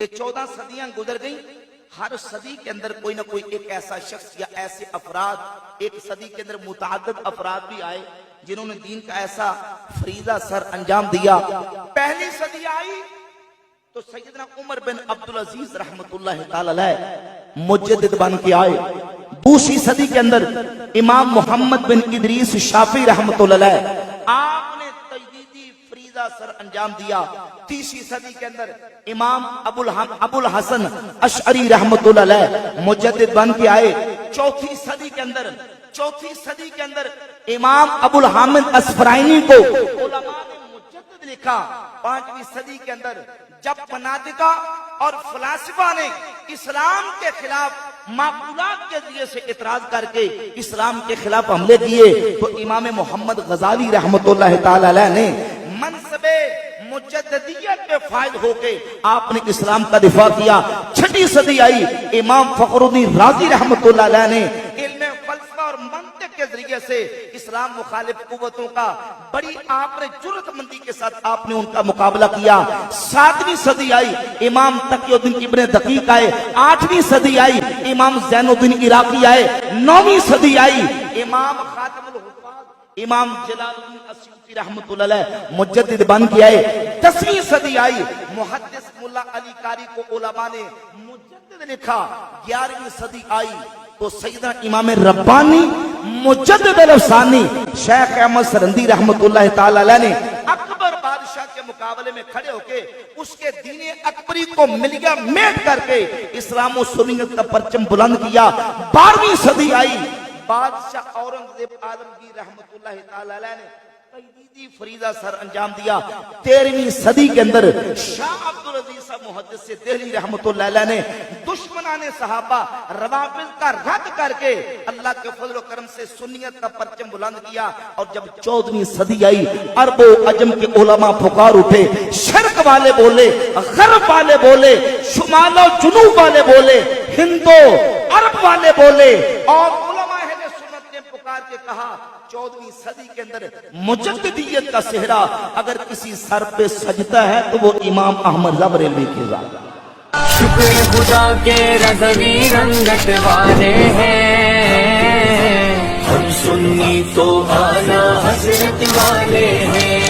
کہ 14 صدیاں گزر گئیں، ہر صدی کے اندر کوئی نہ کوئی ایک ایسا شخص یا ایسے افراد، ایک صدی کے اندر متعدد افراد بھی آئے جنہوں نے دین کا ایسا فریضہ سر انجام دیا۔ پہلی صدی آئی تو سیدنا عمر بن عبدالعزیز رحمت اللہ تعالی علیہ مجدد بن کے آئے۔ دوسری صدی کے اندر امام محمد بن ادریس شافعی رحمت اللہ علیہ آپ نے تجدیدی فریضہ سر انجام دیا۔ تیسری صدی کے اندر امام ابو الحسن اشعری رحمت اللہ علیہ مجدد بن کے آئے۔ چوتھی صدی کے اندر امام ابو الحامد اسفرائینی کو علماء نے مجدد لکھا۔ پانچویں صدی کے اندر جب مناطقہ اور فلاسفہ نے اسلام کے خلاف معقولات کے ذریعے سے اعتراض کر کے اسلام کے خلاف حملے کیے تو امام محمد غزالی رحمت اللہ تعالی علیہ نے منصب مجددیت کے فائد ہو کے آپ نے اسلام کا دفاع کیا۔ چھٹی صدی آئی، امام فخر الدین رازی رحمت اللہ علیہ نے علم فلسفہ اور منطق کے ذریعے سے اسلام مخالف قوتوں کا بڑی آپ نے جرأت مندی کے ساتھ آپ نے ان کا مقابلہ کیا۔ ساتویں صدی آئی، امام تقی الدین ابن دقیق آئے۔ آٹھویں صدی آئی، امام زین الدین عراقی آئے۔ نویں صدی آئی، امام خاتم الحفاظ امام جلال الدین اسیوطی رحمت اللہ علیہ مجدد بن کے آئے۔ 10ویں صدی آئی، محدث ملا علی قاری کو علماء نے مجدد لکھا۔ 11ویں صدی آئی تو سیدنا امام ربانی مجدد الافسانی شیخ احمد سرندی رحمت اللہ تعالی علیہ نے اکبر بادشاہ کے مقابلے میں کھڑے ہو کے اس کے دین اکبری کو ملیا میٹ کر کے اسلام و سنت کا پرچم بلند کیا۔ 12ویں صدی آئی، بادشاہ اورنگزیب عالمگیر رحمت اللہ تعالی علیہ نے تجدیدی فریضہ سر انجام دیا۔ 13ویں صدی کے اندر شاہ عبدالعزیز صاحب محدث سے دہلی رحمت اللہ علیہ نے دشمنان صحابہ روافض کا رد کر کے اللہ کے فضل و کرم سے سنیت کا پرچم بلند کیا۔ اور جب 14ویں صدی آئی، عرب و عجم کے علماء پکار اٹھے، شرق والے بولے، غرب والے بولے، شمال و جنوب والے بولے، ہندو عرب والے بولے، اور علماء اہل سنت نے پکار کے کہا 14ویں صدی کے اندر مجددیت کا صحرا اگر کسی سر پہ سجدہ ہے تو وہ امام احمد رضا بریلوی کی ذات ہے۔ شکر خدا کے رضوی رنگت والے ہیں، ہم سنی تو اعلیٰ حضرت والے ہیں۔